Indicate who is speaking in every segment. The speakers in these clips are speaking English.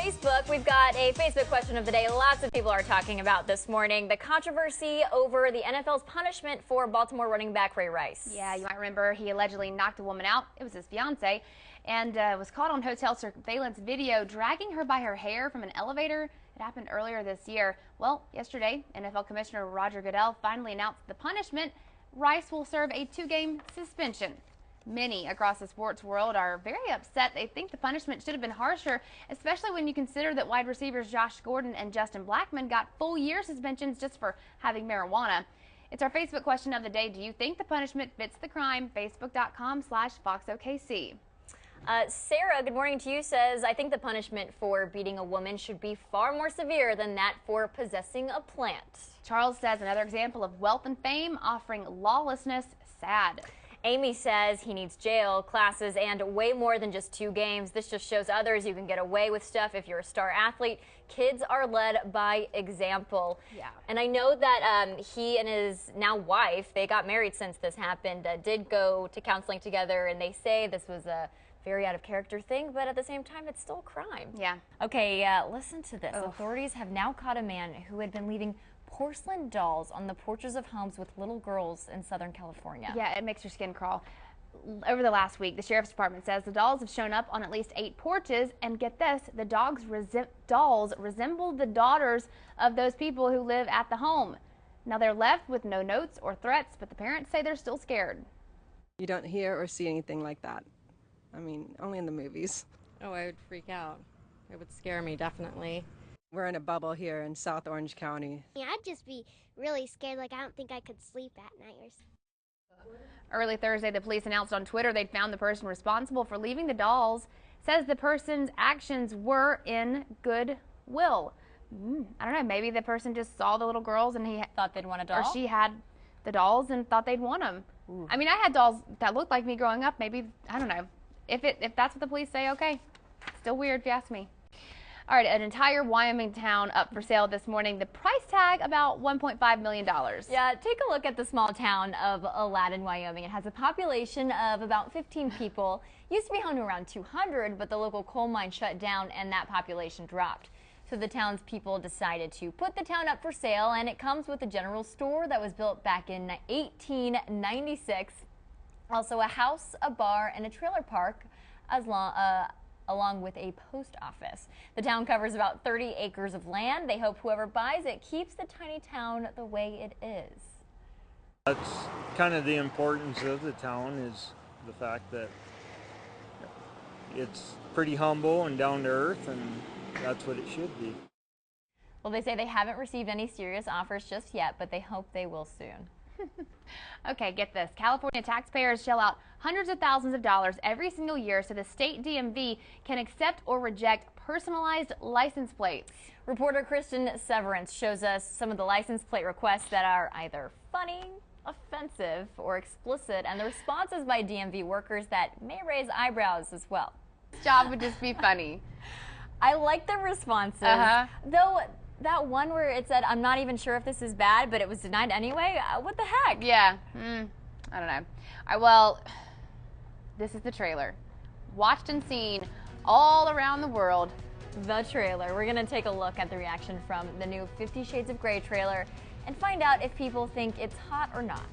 Speaker 1: Facebook. We've got a Facebook question of the day. Lots of people are talking about this morning. The controversy over the NFL's punishment for Baltimore running back Ray Rice.
Speaker 2: Yeah, you might remember he allegedly knocked a woman out. It was his fiance, and was caught on hotel surveillance video dragging her by her hair from an elevator. It happened earlier this year. Well, yesterday, NFL Commissioner Roger Goodell finally announced the punishment. Rice will serve a 2-game suspension. Many across the sports world are very upset. They think the punishment should have been harsher, especially when you consider that wide receivers Josh Gordon and Justin Blackmon got full-year suspensions just for having marijuana. It's our Facebook question of the day. Do you think the punishment fits the crime? Facebook.com/FoxOKC.
Speaker 1: Sarah, good morning to you, says, I think the punishment for beating a woman should be far more severe than that for possessing a plant.
Speaker 2: Charles says another example of wealth and fame offering lawlessness. Sad.
Speaker 1: Amy says he needs jail, classes, and way more than just 2 games. This just shows others you can get away with stuff if you're a star athlete. Kids are led by example.
Speaker 2: Yeah.
Speaker 1: And I know that he and his now wife, they got married since this happened, did go to counseling together, and they say this was a very out of character thing, but at the same time, it's still a crime.
Speaker 2: Yeah.
Speaker 1: Okay, listen to this. Authorities have now caught a man who had been leaving porcelain dolls on the porches of homes with little girls in Southern California.
Speaker 2: Yeah, it makes your skin crawl. Over the last week, the sheriff's department says the dolls have shown up on at least 8 porches, and get this, the dolls resemble the daughters of those people who live at the home. Now they're left with no notes or threats, but the parents say they're still scared.
Speaker 3: You don't hear or see anything like that. I mean, only in the movies.
Speaker 4: Oh, I would freak out. It would scare me, definitely.
Speaker 3: We're in a bubble here in South Orange County.
Speaker 5: Yeah, I'd just be really scared. Like, I don't think I could sleep at night or something.
Speaker 2: Early Thursday, the police announced on Twitter they'd found the person responsible for leaving the dolls. Says the person's actions were in good will. I don't know, maybe the person just saw the little girls and he
Speaker 1: Thought they'd want a doll?
Speaker 2: or she had the dolls and thought they'd want them. I mean, I had dolls that looked like me growing up. Maybe, I don't know. If that's what the police say, okay. Still weird if you ask me. All right, an entire Wyoming town up for sale this morning. The price tag about $1.5 million.
Speaker 1: Yeah, take a look at the small town of Aladdin, Wyoming. It has a population of about 15 people. Used to be home to around 200, but the local coal mine shut down and that population dropped. So the town's people decided to put the town up for sale, and it comes with a general store that was built back in 1896. Also a house, a bar, and a trailer park, along with a post office. The town covers about 30 acres of land. They hope whoever buys it keeps the tiny town the way it is.
Speaker 6: That's kind of the importance of the town, is the fact that it's pretty humble and down to earth, and that's what it should be.
Speaker 1: Well, they say they haven't received any serious offers just yet, but they hope they will soon.
Speaker 2: Okay, get this. California taxpayers shell out hundreds of thousands of dollars every single year so the state DMV can accept or reject personalized license plates.
Speaker 1: Reporter Kristen Severance shows us some of the license plate requests that are either funny, offensive, or explicit, and the responses by DMV workers that may raise eyebrows as well.
Speaker 2: This job would just be funny.
Speaker 1: I like the responses, though. That one where it said, I'm not even sure if this is bad, but it was denied anyway. What the heck?
Speaker 2: Yeah. I don't know. All right, well, this is the trailer. Watched and seen all around the world.
Speaker 1: The trailer. We're going to take a look at the reaction from the new 50 Shades of Grey trailer and find out if people think it's hot or not.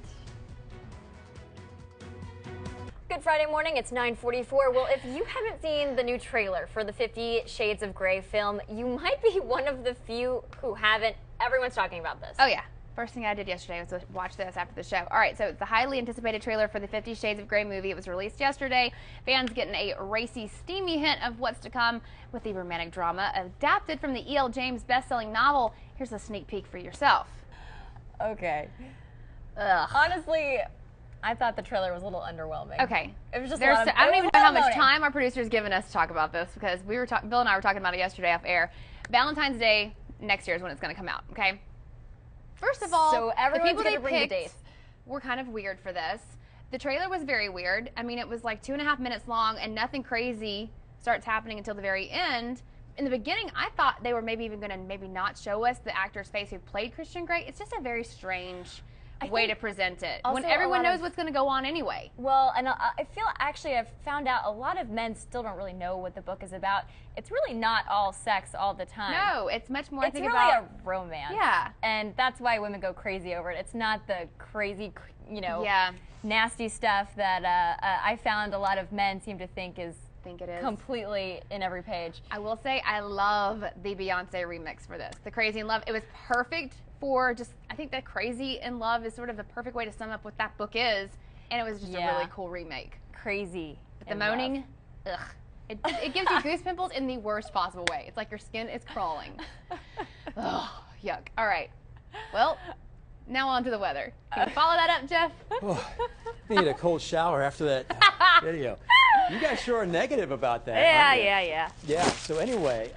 Speaker 1: Good Friday morning, it's 9:44. Well, if you haven't seen the new trailer for the 50 Shades of Grey film, you might be one of the few who haven't. Everyone's talking about this.
Speaker 2: Oh, yeah. First thing I did yesterday was to watch this after the show. All right, so it's the highly anticipated trailer for the 50 Shades of Grey movie. It was released yesterday. Fans getting a racy, steamy hint of what's to come with the romantic drama adapted from the E.L. James best-selling novel. Here's a sneak peek for yourself.
Speaker 1: Okay.
Speaker 2: Ugh.
Speaker 1: Honestly, I thought the trailer was a little underwhelming.
Speaker 2: Okay.
Speaker 1: It was just
Speaker 2: I don't even know how much time our producer's given us to talk about this, because Bill and I were talking about it yesterday off air. Valentine's Day next year is when it's going to come out, okay? First of all,
Speaker 1: so
Speaker 2: the people they
Speaker 1: bring the
Speaker 2: picked
Speaker 1: dates.
Speaker 2: were kind of weird for this. The trailer was very weird. I mean, it was like 2.5 minutes long, and nothing crazy starts happening until the very end. In the beginning, I thought they were maybe even going to not show us the actor's face who played Christian Grey. It's just a very strange way to present it when
Speaker 1: also
Speaker 2: everyone
Speaker 1: a lot
Speaker 2: knows
Speaker 1: of-
Speaker 2: what's going to go on anyway.
Speaker 1: Well, and I feel actually I've found out a lot of men still don't really know what the book is about. It's really not all sex all the time.
Speaker 2: No, it's much more. I
Speaker 1: It's
Speaker 2: think
Speaker 1: really
Speaker 2: about
Speaker 1: a romance.
Speaker 2: Yeah.
Speaker 1: And that's why women go crazy over it. It's not the crazy,
Speaker 2: Yeah.
Speaker 1: nasty stuff that I found a lot of men seem to think is
Speaker 2: think it is.
Speaker 1: completely in every page.
Speaker 2: I will say I love the Beyonce remix for this, the Crazy in Love. It was perfect for just, I think that Crazy in Love is sort of the perfect way to sum up what that book is, and it was just a
Speaker 1: Yeah.
Speaker 2: really cool remake.
Speaker 1: Crazy.
Speaker 2: The moaning, ugh. It gives you goose pimples in the worst possible way. It's like your skin is crawling. Ugh, yuck. All right. Well, now on to the weather. Can you follow that up, Jeff?
Speaker 7: Oh, need a cold shower after that video. You guys sure are negative about that. aren't you?
Speaker 1: Yeah.
Speaker 7: Yeah. So anyway,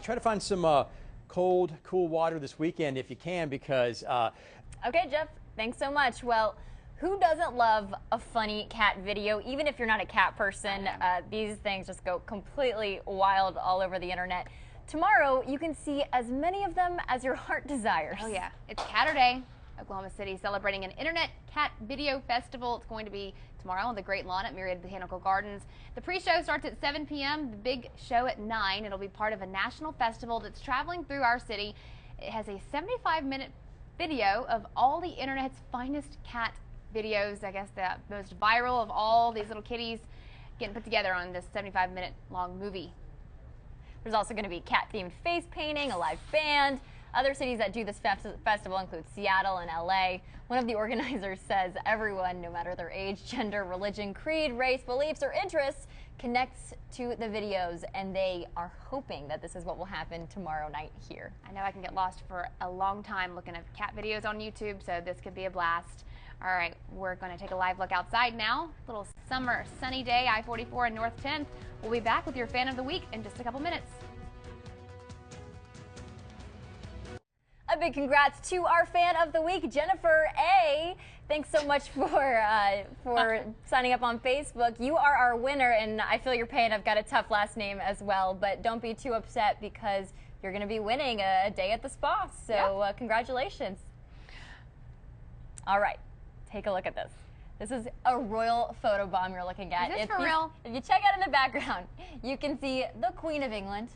Speaker 7: try to find some cold, cool water this weekend if you can, because
Speaker 1: Okay, Jeff, thanks so much. Well, who doesn't love a funny cat video? Even if you're not a cat person, these things just go completely wild all over the internet. Tomorrow, you can see as many of them as your heart desires.
Speaker 2: Oh, yeah. It's Catterday, Oklahoma City, celebrating an Internet Cat Video Festival. It's going to be tomorrow on the Great Lawn at Myriad Botanical Gardens. The pre-show starts at 7 p.m., the big show at 9. It'll be part of a national festival that's traveling through our city. It has a 75-minute video of all the Internet's finest cat videos. I guess the most viral of all these little kitties getting put together on this 75-minute long movie.
Speaker 1: There's also going to be cat-themed face painting, a live band. Other cities that do this festival include Seattle and LA. One of the organizers says everyone, no matter their age, gender, religion, creed, race, beliefs, or interests, connects to the videos, and they are hoping that this is what will happen tomorrow night here.
Speaker 2: I know I can get lost for a long time looking at cat videos on YouTube, so this could be a blast. All right, we're going to take a live look outside now. Little summer sunny day, I-44 and North 10th. We'll be back with your fan of the week in just a couple minutes.
Speaker 1: A big congrats to our fan of the week, Jennifer A. Thanks so much for signing up on Facebook. You are our winner, and I feel your pain. I've got a tough last name as well, but don't be too upset because you're going to be winning a day at the spa. So congratulations. All right, take a look at this. This is a royal photo bomb you're looking at.
Speaker 2: Is this for real?
Speaker 1: If you check out in the background, you can see the Queen of England.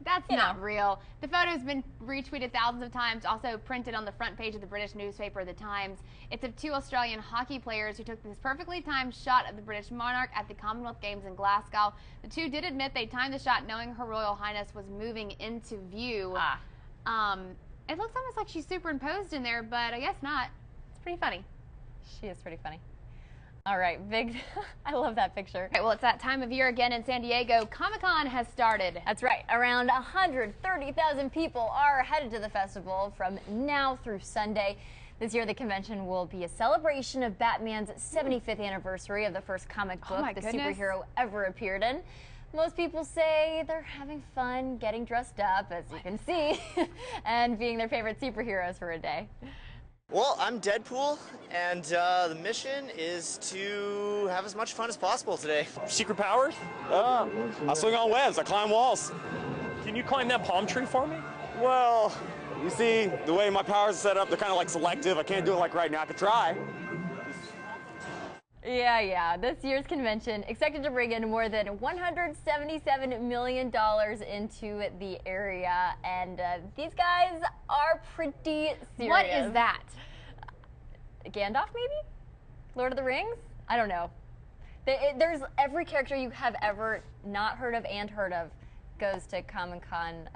Speaker 2: That's not real. The photo's been retweeted thousands of times, also printed on the front page of the British newspaper, The Times. It's of two Australian hockey players who took this perfectly timed shot of the British monarch at the Commonwealth Games in Glasgow. The two did admit they timed the shot knowing Her Royal Highness was moving into view. It looks almost like she's superimposed in there, but I guess not. It's pretty funny.
Speaker 1: She is pretty funny. All right, I love that picture.
Speaker 2: All right, well, it's that time of year again in San Diego. Comic-Con has started.
Speaker 1: That's right. Around 130,000 people are headed to the festival from now through Sunday. This year, the convention will be a celebration of Batman's 75th anniversary of the first comic book the superhero ever appeared in. Most people say they're having fun getting dressed up, as you can see, and being their favorite superheroes for a day.
Speaker 8: Well, I'm Deadpool, and the mission is to have as much fun as possible today.
Speaker 9: Secret powers? I swing on webs, I climb walls. Can you climb that palm tree for me?
Speaker 8: Well, you see, the way my powers are set up, they're kind of like selective. I can't do it like right now. I could try.
Speaker 1: Yeah. This year's convention expected to bring in more than $177 million into the area, and these guys are pretty serious.
Speaker 2: What is that?
Speaker 1: Gandalf, maybe? Lord of the Rings? I don't know. There's every character you have ever not heard of and heard of goes to Comic-Con.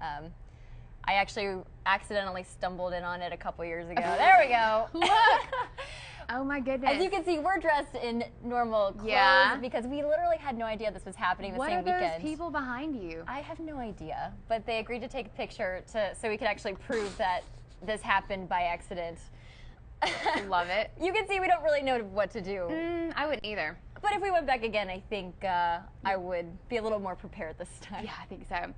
Speaker 1: I actually accidentally stumbled in on it a couple years ago. There we go.
Speaker 2: Look! Oh my goodness.
Speaker 1: As you can see, we're dressed in normal clothes because we literally had no idea this was happening the same weekend.
Speaker 2: What are those people behind you?
Speaker 1: I have no idea, but they agreed to take a picture so we could actually prove that this happened by accident.
Speaker 2: Love it.
Speaker 1: You can see we don't really know what to do.
Speaker 2: I wouldn't either.
Speaker 1: But if we went back again, I think I would be a little more prepared this time.
Speaker 2: Yeah, I think so.